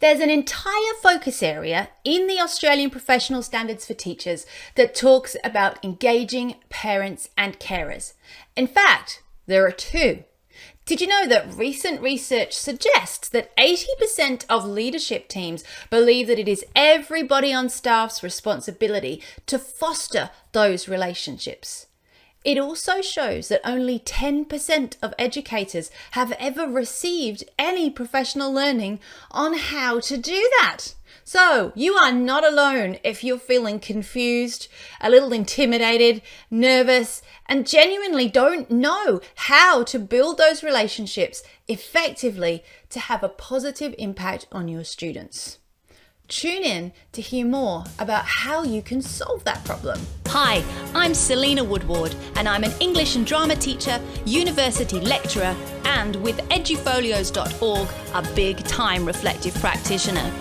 There's an entire focus area in the Australian Professional Standards for Teachers that talks about engaging parents and carers. In fact, there are two. Did you know that recent research suggests that 80% of leadership teams believe that it is everybody on staff's responsibility to foster those relationships? It also shows that only 10% of educators have ever received any professional learning on how to do that. So you are not alone if you're feeling confused, a little intimidated, nervous, and genuinely don't know how to build those relationships effectively to have a positive impact on your students. Tune in to hear more about how you can solve that problem. Hi, I'm Selena Woodward and I'm an English and drama teacher, university lecturer, and with edufolios.org, a big-time reflective practitioner.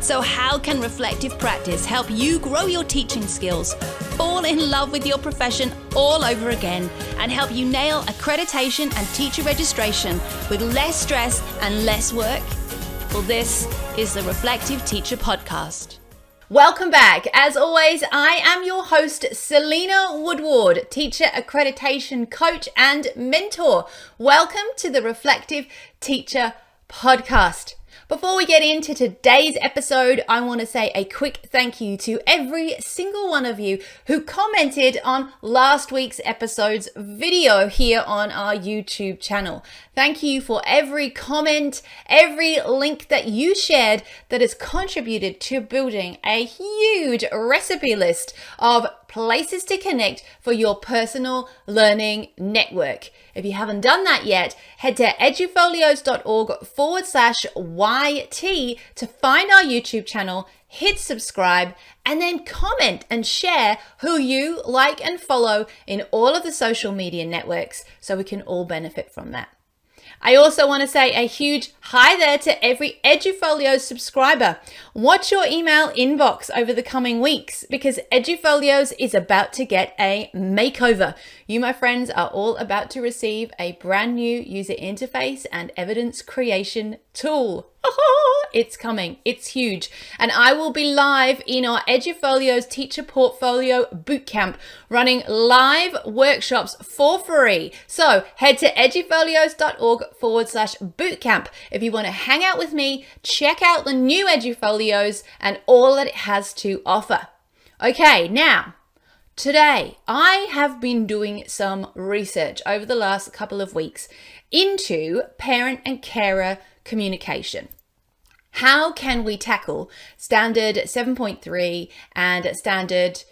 So how can reflective practice help you grow your teaching skills, fall in love with your profession all over again, and help you nail accreditation and teacher registration with less stress and less work? Well, this is the Reflective Teacher Podcast. Welcome back. As always, I am your host, Selena Woodward, teacher accreditation coach and mentor. Welcome to the Reflective Teacher Podcast. Before we get into today's episode, I want to say a quick thank you to every single one of you who commented on last week's episode's video here on our YouTube channel. Thank you for every comment, every link that you shared that has contributed to building a huge recipe list of places to connect for your personal learning network. If you haven't done that yet, head to edufolios.org/YT to find our YouTube channel, hit subscribe, and then comment and share who you like and follow in all of the social media networks so we can all benefit from that. I also want to say a huge hi there to every Edufolios subscriber. Watch your email inbox over the coming weeks because Edufolios is about to get a makeover. You, my friends, are all about to receive a brand new user interface and evidence creation tool. It's coming. It's huge. And I will be live in our Edufolios Teacher Portfolio Bootcamp running live workshops for free. So head to edufolios.org/bootcamp if you want to hang out with me, check out the new Edufolios and all that it has to offer. Okay, now, today I have been doing some research over the last couple of weeks into parent and carer communication. How can we tackle standard 7.3 and standard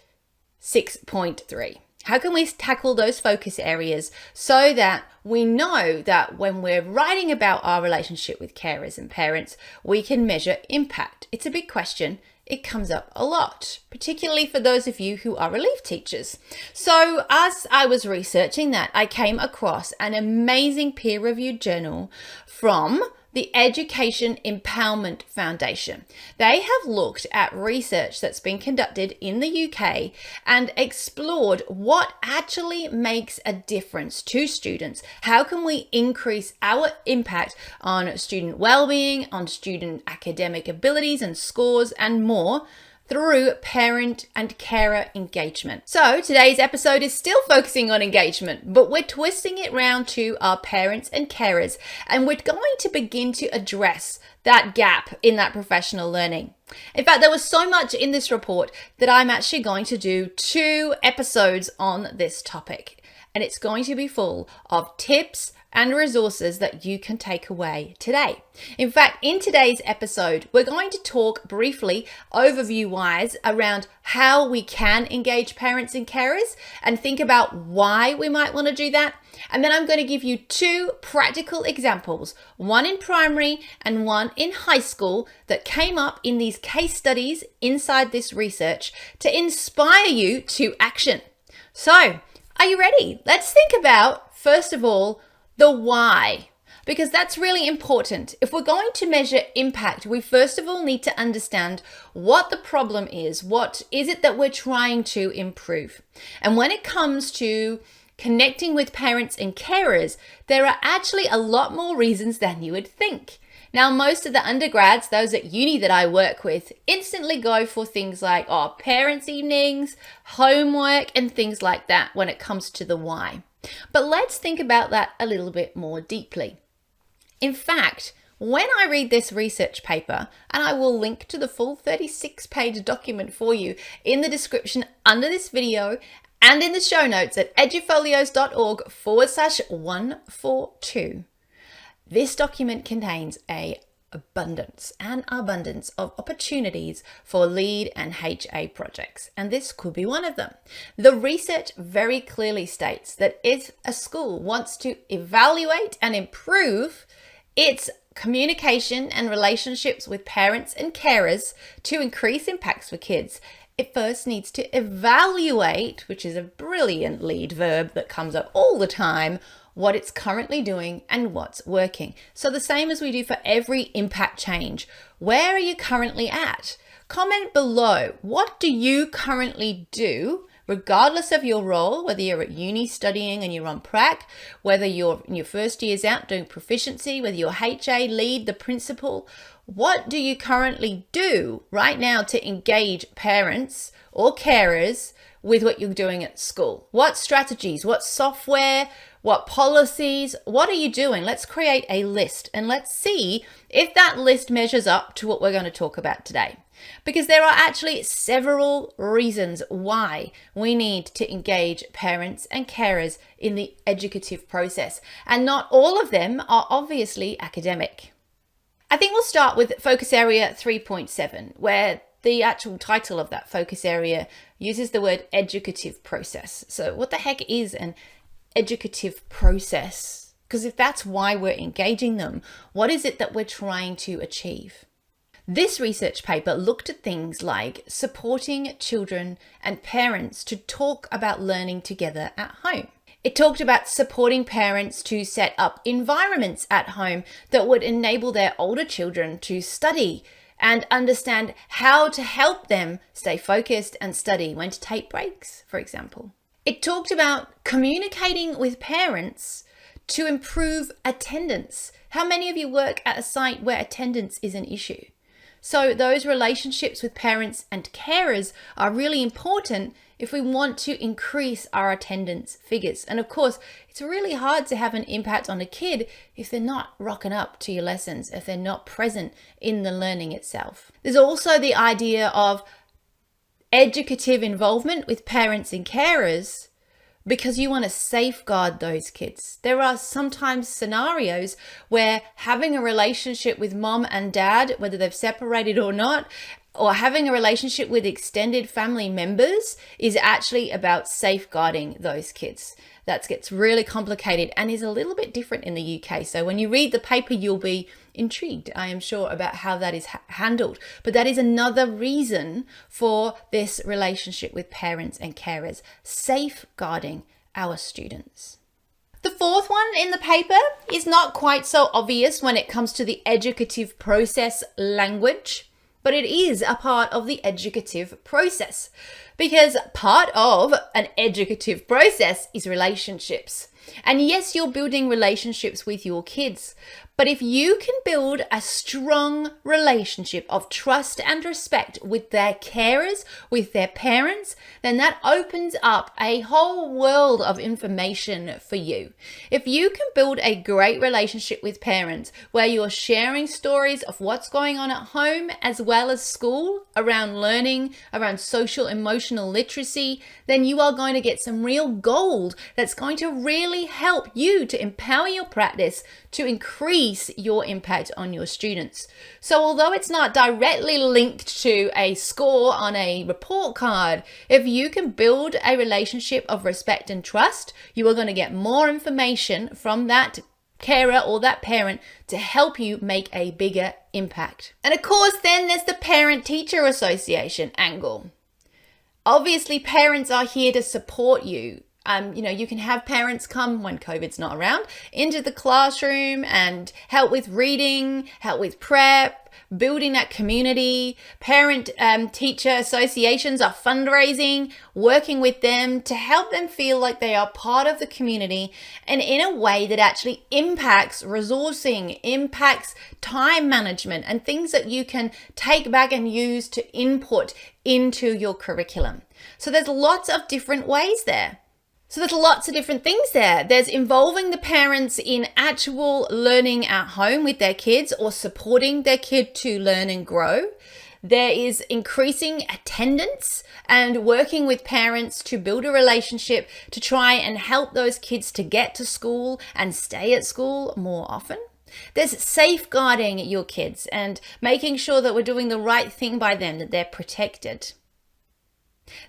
6.3? How can we tackle those focus areas so that we know that when we're writing about our relationship with carers and parents, we can measure impact? It's a big question. It comes up a lot, particularly for those of you who are relief teachers. So as I was researching that, I came across an amazing peer-reviewed journal from the Education Endowment Foundation. They have looked at research that's been conducted in the UK and explored what actually makes a difference to students. How can we increase our impact on student well-being, on student academic abilities and scores and more through parent and carer engagement. So today's episode is still focusing on engagement, but we're twisting it round to our parents and carers, and we're going to begin to address that gap in that professional learning. In fact, there was so much in this report that I'm actually going to do 2 episodes on this topic, and it's going to be full of tips and resources that you can take away today. In fact, in today's episode, we're going to talk briefly, overview-wise, around how we can engage parents and carers and think about why we might want to do that. And then I'm going to give you 2 practical examples, one in primary and one in high school, that came up in these case studies inside this research to inspire you to action. So, are you ready? Let's think about, first of all, the why, because that's really important. If we're going to measure impact, we first of all need to understand what the problem is. What is it that we're trying to improve? And when it comes to connecting with parents and carers, there are actually a lot more reasons than you would think. Now, most of the undergrads, those at uni that I work with, instantly go for things like parents' evenings, homework, and things like that when it comes to the why. But let's think about that a little bit more deeply. In fact, when I read this research paper, and I will link to the full 36-page document for you in the description under this video and in the show notes at edufolios.org/142. This document contains an abundance of opportunities for LEAD and HA projects, and this could be one of them. The research very clearly states that if a school wants to evaluate and improve its communication and relationships with parents and carers to increase impacts for kids, it first needs to evaluate, which is a brilliant lead verb that comes up all the time, what it's currently doing and what's working. So the same as we do for every impact change. Where are you currently at? Comment below. What do you currently do, regardless of your role, whether you're at uni studying and you're on prac, whether you're in your first years out doing proficiency, whether you're HA, lead, the principal. What do you currently do right now to engage parents or carers with what you're doing at school? What strategies, what software, what policies, what are you doing? Let's create a list and let's see if that list measures up to what we're going to talk about today. Because there are actually several reasons why we need to engage parents and carers in the educative process, and not all of them are obviously academic. I think we'll start with focus area 3.7, where the actual title of that focus area uses the word educative process. So what the heck is an educative process? Because if that's why we're engaging them, what is it that we're trying to achieve? This research paper looked at things like supporting children and parents to talk about learning together at home. It talked about supporting parents to set up environments at home that would enable their older children to study and understand how to help them stay focused and study, when to take breaks, for example. It talked about communicating with parents to improve attendance. How many of you work at a site where attendance is an issue? So those relationships with parents and carers are really important if we want to increase our attendance figures. And of course, it's really hard to have an impact on a kid if they're not rocking up to your lessons, if they're not present in the learning itself. There's also the idea of educative involvement with parents and carers, because you want to safeguard those kids. There are sometimes scenarios where having a relationship with mom and dad, whether they've separated or not, or having a relationship with extended family members, is actually about safeguarding those kids. That gets really complicated and is a little bit different in the UK. So when you read the paper, you'll be intrigued, I am sure, about how that is handled. But that is another reason for this relationship with parents and carers, safeguarding our students. The fourth one in the paper is not quite so obvious when it comes to the educative process language, but it is a part of the educative process, because part of an educative process is relationships. And yes, you're building relationships with your kids, but if you can build a strong relationship of trust and respect with their carers, with their parents, then that opens up a whole world of information for you. If you can build a great relationship with parents where you're sharing stories of what's going on at home as well as school around learning, around social emotional literacy, then you are going to get some real gold that's going to really help you to empower your practice to increase your impact on your students. So although it's not directly linked to a score on a report card, if you can build a relationship of respect and trust, you are going to get more information from that carer or that parent to help you make a bigger impact. And of course, then there's the Parent-Teacher Association angle. Obviously, parents are here to support you You can have parents come when COVID's not around into the classroom and help with reading, help with prep, building that community. Parent teacher associations are fundraising, working with them to help them feel like they are part of the community and in a way that actually impacts resourcing, impacts time management, and things that you can take back and use to input into your curriculum. So there's lots of different ways there. So there's lots of different things there. There's involving the parents in actual learning at home with their kids or supporting their kid to learn and grow. There is increasing attendance and working with parents to build a relationship to try and help those kids to get to school and stay at school more often. There's safeguarding your kids and making sure that we're doing the right thing by them, that they're protected.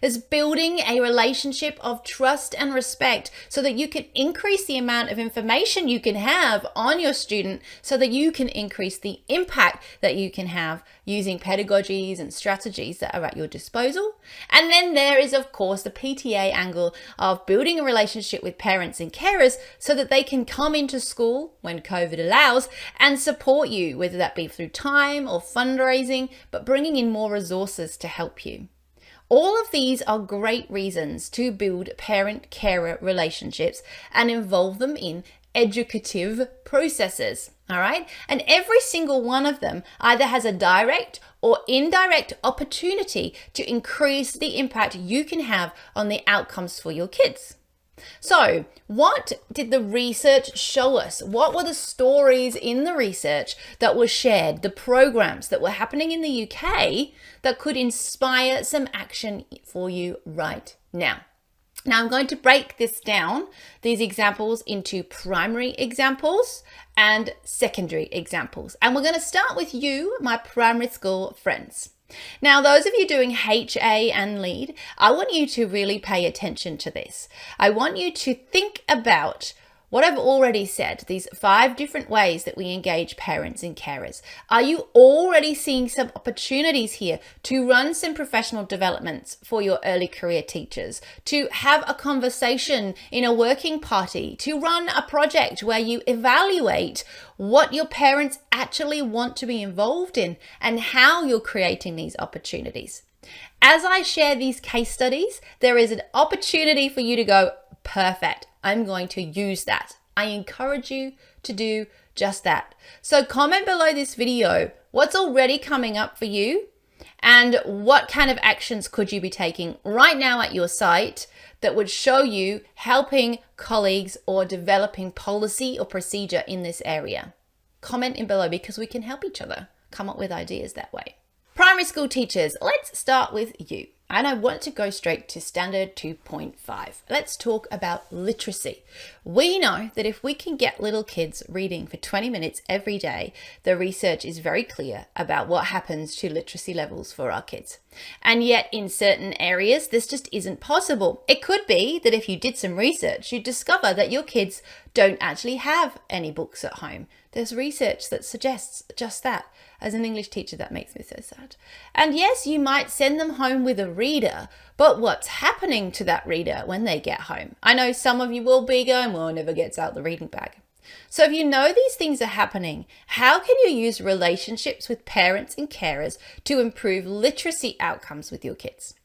There's building a relationship of trust and respect so that you can increase the amount of information you can have on your student so that you can increase the impact that you can have using pedagogies and strategies that are at your disposal. And then there is, of course, the PTA angle of building a relationship with parents and carers so that they can come into school when COVID allows and support you, whether that be through time or fundraising, but bringing in more resources to help you. All of these are great reasons to build parent-carer relationships and involve them in educative processes, all right? And every single one of them either has a direct or indirect opportunity to increase the impact you can have on the outcomes for your kids. So, what did the research show us? What were the stories in the research that were shared, the programs that were happening in the UK that could inspire some action for you right now? Now, I'm going to break this down, these examples, into primary examples and secondary examples. And we're going to start with you, my primary school friends. Now, those of you doing HA and lead, I want you to really pay attention to this. I want you to think about what I've already said, these 5 different ways that we engage parents and carers. Are you already seeing some opportunities here to run some professional developments for your early career teachers, to have a conversation in a working party, to run a project where you evaluate what your parents actually want to be involved in and how you're creating these opportunities? As I share these case studies, there is an opportunity for you to go, perfect, I'm going to use that. I encourage you to do just that. So comment below this video what's already coming up for you and what kind of actions could you be taking right now at your site that would show you helping colleagues or developing policy or procedure in this area. Comment in below because we can help each other come up with ideas that way. Primary school teachers, let's start with you. And I want to go straight to standard 2.5. Let's talk about literacy. We know that if we can get little kids reading for 20 minutes every day, the research is very clear about what happens to literacy levels for our kids. And yet in certain areas, this just isn't possible. It could be that if you did some research, you'd discover that your kids don't actually have any books at home. There's research that suggests just that. As an English teacher, that makes me so sad. And yes, you might send them home with a reader, but what's happening to that reader when they get home? I know some of you will be going, well, never gets out the reading bag. So if you know these things are happening, how can you use relationships with parents and carers to improve literacy outcomes with your kids?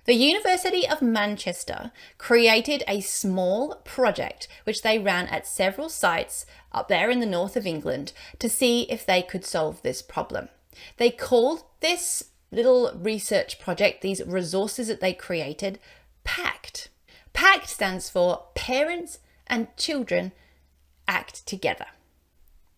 The University of Manchester created a small project which they ran at several sites up there in the north of England to see if they could solve this problem. They called this little research project, these resources that they created, PACT. PACT stands for Parents and Children Act Together.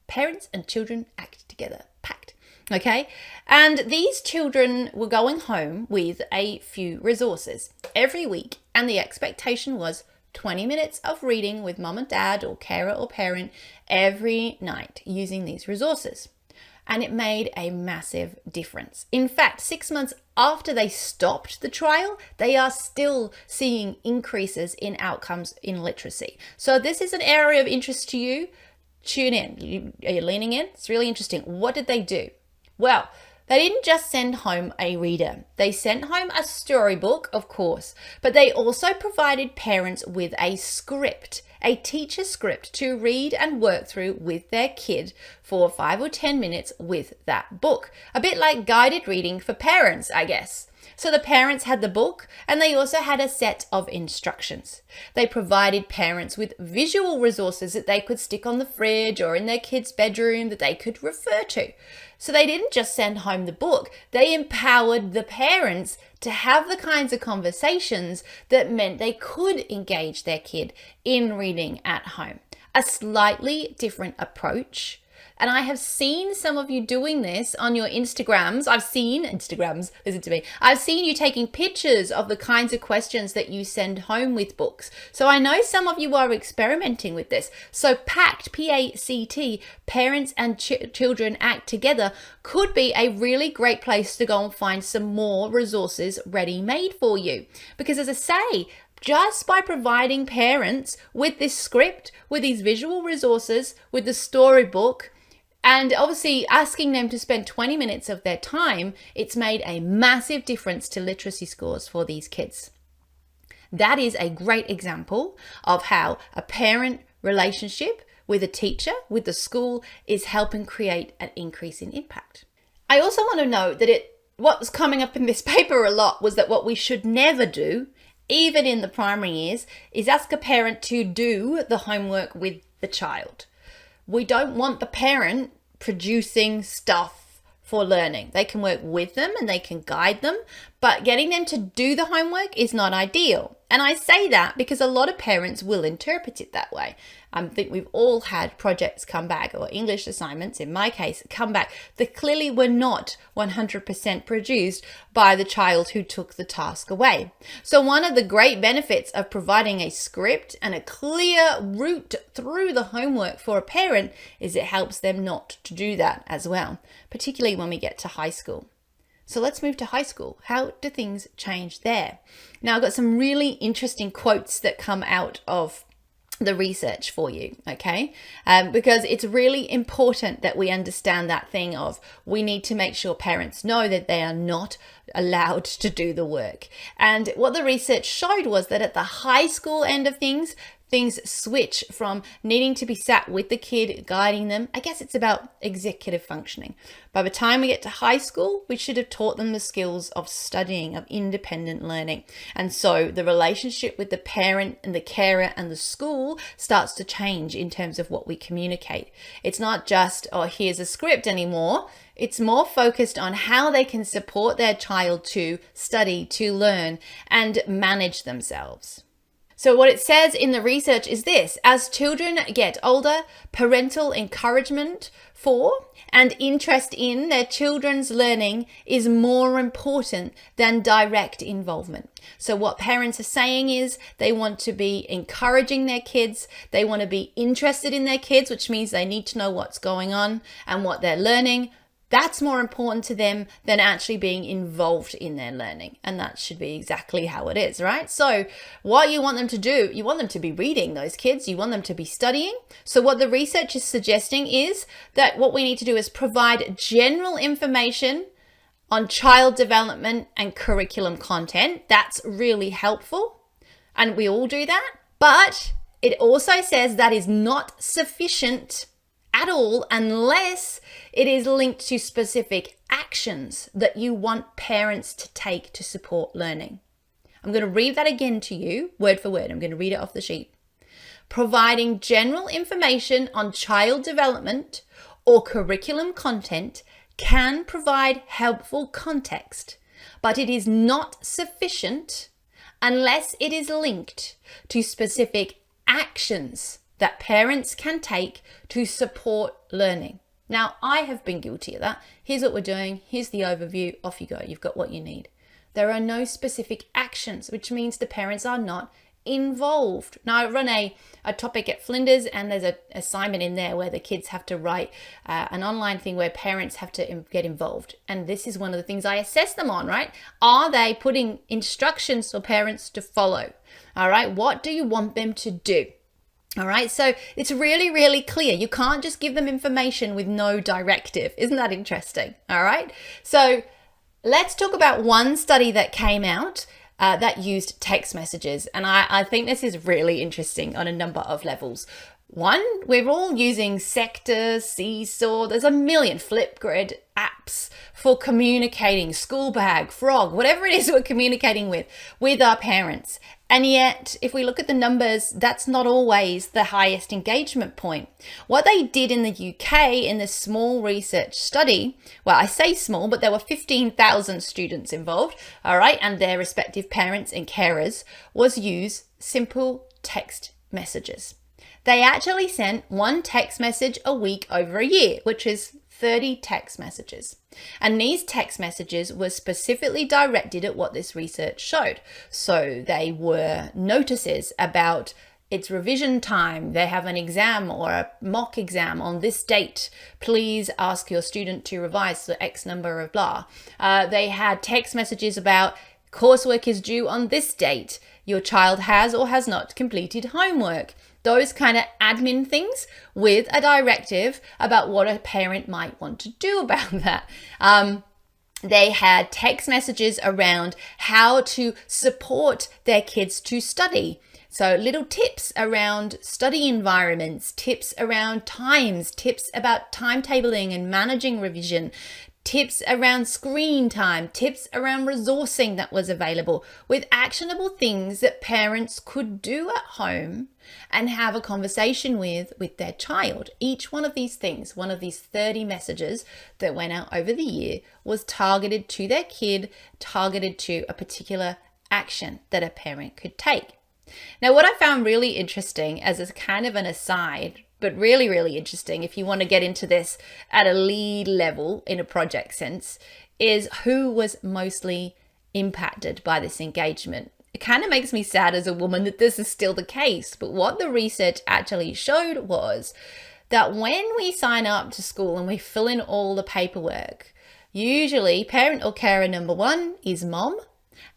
Parents and Children Act Together, PACT. Okay, and these children were going home with a few resources every week, and the expectation was 20 minutes of reading with mum and dad or carer or parent every night using these resources. And it made a massive difference. In fact, 6 months after they stopped the trial, they are still seeing increases in outcomes in literacy. So this is an area of interest to you. Tune in. Are you leaning in? It's really interesting. What did they do? Well, They didn't just send home a reader. They sent home a storybook, of course, but they also provided parents with a script, a teacher script to read and work through with their kid for 5 or 10 minutes with that book. A bit like guided reading for parents, I guess. So the parents had the book and they also had a set of instructions. They provided parents with visual resources that they could stick on the fridge or in their kids' bedroom that they could refer to. So they didn't just send home the book, they empowered the parents to have the kinds of conversations that meant they could engage their kid in reading at home. A slightly different approach. And I have seen some of you doing this on your Instagrams. Listen to me. I've seen you taking pictures of the kinds of questions that you send home with books. So I know some of you are experimenting with this. So PACT, P-A-C-T, Parents and Children Act Together, could be a really great place to go and find some more resources ready-made for you. Because as I say, just by providing parents with this script, with these visual resources, with the storybook, and obviously asking them to spend 20 minutes of their time, it's made a massive difference to literacy scores for these kids. That is a great example of how a parent relationship with a teacher, with the school, is helping create an increase in impact. I also want to note that what was coming up in this paper a lot was that what we should never do, even in the primary years, is ask a parent to do the homework with the child. We don't want the parent producing stuff for learning. They can work with them and they can guide them, but getting them to do the homework is not ideal. And I say that because a lot of parents will interpret it that way. I think we've all had projects come back, or English assignments, in my case, come back that clearly were not 100% produced by the child who took the task away. So one of the great benefits of providing a script and a clear route through the homework for a parent is it helps them not to do that as well, particularly when we get to high school. So let's move to high school. How do things change there? Now, I've got some really interesting quotes that come out of the research for you, okay? Because it's really important that we understand that thing of we need to make sure parents know that they are not allowed to do the work. And what the research showed was that at the high school end of things switch from needing to be sat with the kid, guiding them. I guess it's about executive functioning. By the time we get to high school, we should have taught them the skills of studying, of independent learning. And so the relationship with the parent and the carer and the school starts to change in terms of what we communicate. It's not just, oh, here's a script anymore. It's more focused on how they can support their child to study, to learn, and manage themselves. So what it says in the research is this: as children get older, parental encouragement for and interest in their children's learning is more important than direct involvement. So what parents are saying is they want to be encouraging their kids, they want to be interested in their kids, which means they need to know what's going on and what they're learning. That's more important to them than actually being involved in their learning. And that should be exactly how it is, right? So what you want them to do, you want them to be reading, those kids, you want them to be studying. So what the research is suggesting is that what we need to do is provide general information on child development and curriculum content. That's really helpful. And we all do that. But it also says that is not sufficient at all unless it is linked to specific actions that you want parents to take to support learning. I'm going to read that again to you, word for word. I'm going to read it off the sheet. Providing general information on child development or curriculum content can provide helpful context, but it is not sufficient unless it is linked to specific actions that parents can take to support learning. Now, I have been guilty of that. Here's what we're doing. Here's the overview. Off you go. You've got what you need. There are no specific actions, which means the parents are not involved. Now, I run a topic at Flinders, and there's an assignment in there where the kids have to write an online thing where parents have to get involved. And this is one of the things I assess them on, right? Are they putting instructions for parents to follow? All right. What do you want them to do? All right, so it's really, really clear. You can't just give them information with no directive. Isn't that interesting? All right, so let's talk about one study that came out that used text messages. And I think this is really interesting on a number of levels. One, we're all using Sector, Seesaw, there's a million Flipgrid apps for communicating, School Bag, Frog, whatever it is we're communicating with our parents. And yet, if we look at the numbers, that's not always the highest engagement point. What they did in the UK in this small research study, well, I say small, but there were 15,000 students involved, all right, and their respective parents and carers, was use simple text messages. They actually sent one text message a week over a year, which is 30 text messages. And these text messages were specifically directed at what this research showed. So they were notices about it's revision time, they have an exam or a mock exam on this date, please ask your student to revise the X number of blah. They had text messages about coursework is due on this date, your child has or has not completed homework. Those kind of admin things with a directive about what a parent might want to do about that. They had text messages around how to support their kids to study. So little tips around study environments, tips around times, tips about timetabling and managing revision, tips around screen time, tips around resourcing that was available, with actionable things that parents could do at home and have a conversation with their child. Each one of these things, one of these 30 messages that went out over the year, was targeted to their kid, targeted to a particular action that a parent could take. Now, what I found really interesting as a kind of an aside, but really, really interesting if you want to get into this at a lead level in a project sense, is who was mostly impacted by this engagement. It kind of makes me sad as a woman that this is still the case, but what the research actually showed was that when we sign up to school and we fill in all the paperwork, usually parent or carer number one is mom,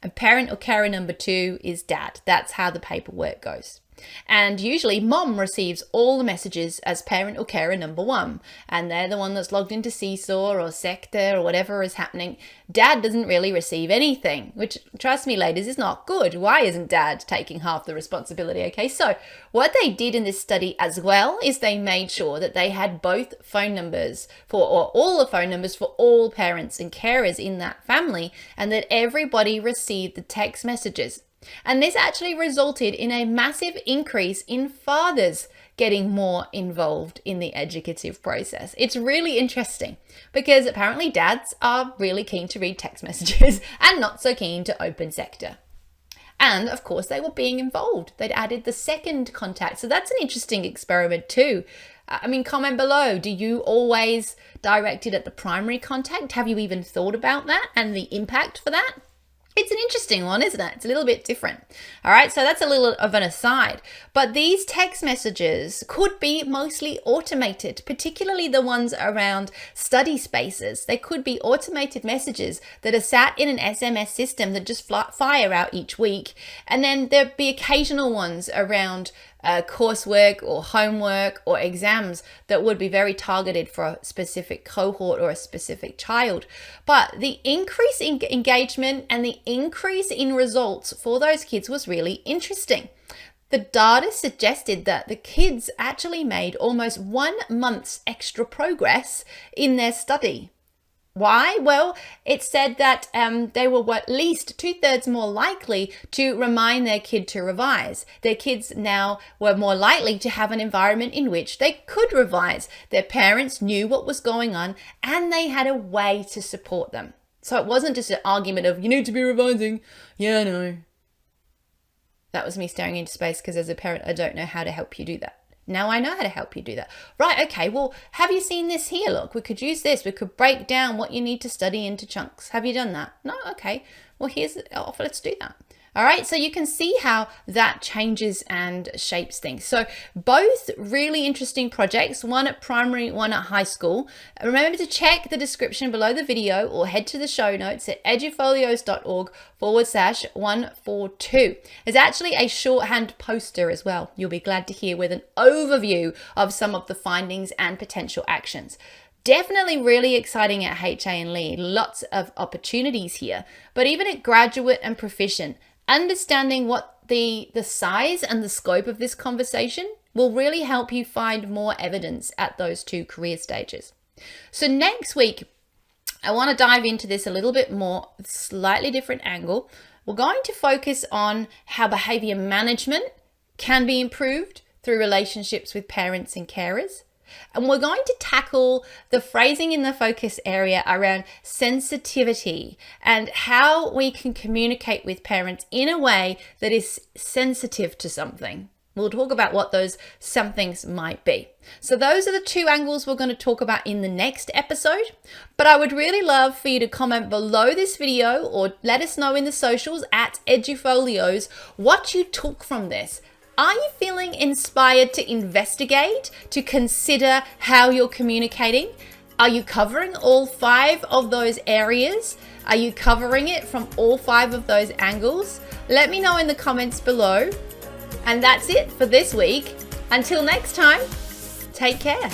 and parent or carer number two is dad. That's how the paperwork goes. And usually mom receives all the messages as parent or carer number one, and they're the one that's logged into Seesaw or Sector or whatever is happening. Dad doesn't really receive anything, which, trust me ladies, is not good. Why isn't dad taking half the responsibility? Okay, so what they did in this study as well is they made sure that they had both phone numbers or all the phone numbers for all parents and carers in that family, and that everybody received the text messages. And this actually resulted in a massive increase in fathers getting more involved in the educative process. It's really interesting because apparently dads are really keen to read text messages and not so keen to open Sector. And of course, they were being involved. They'd added the second contact. So that's an interesting experiment too. I mean, comment below. Do you always direct it at the primary contact? Have you even thought about that and the impact for that? It's an interesting one, isn't it? It's a little bit different. All right, so that's a little of an aside. But these text messages could be mostly automated, particularly the ones around study spaces. They could be automated messages that are sat in an SMS system that just fire out each week. And then there'd be occasional ones around coursework or homework or exams that would be very targeted for a specific cohort or a specific child. But the increase in engagement and the increase in results for those kids was really interesting. The data suggested that the kids actually made almost 1 month's extra progress in their study. Why? Well, it said that they were at least 2/3 more likely to remind their kid to revise. Their kids now were more likely to have an environment in which they could revise. Their parents knew what was going on and they had a way to support them. So it wasn't just an argument of, you need to be revising. Yeah, I know. That was me staring into space because as a parent, I don't know how to help you do that. Now I know how to help you do that. Right, okay, well, have you seen this here? Look, we could use this. We could break down what you need to study into chunks. Have you done that? No? Okay. Well, let's do that. All right, so you can see how that changes and shapes things. So both really interesting projects, one at primary, one at high school. Remember to check the description below the video or head to the show notes at edufolios.org/142. There's actually a shorthand poster as well, you'll be glad to hear, with an overview of some of the findings and potential actions. Definitely really exciting at HA and Lee, lots of opportunities here, but even at graduate and proficient, understanding what the size and the scope of this conversation will really help you find more evidence at those two career stages. So next week, I want to dive into this a little bit more, slightly different angle. We're going to focus on how behavior management can be improved through relationships with parents and carers. And we're going to tackle the phrasing in the focus area around sensitivity and how we can communicate with parents in a way that is sensitive to something. We'll talk about what those somethings might be. So those are the two angles we're going to talk about in the next episode. But I would really love for you to comment below this video or let us know in the socials at Edufolios what you took from this. Are you feeling inspired to investigate, to consider how you're communicating? Are you covering all 5 of those areas? Are you covering it from all 5 of those angles? Let me know in the comments below. And that's it for this week. Until next time, take care.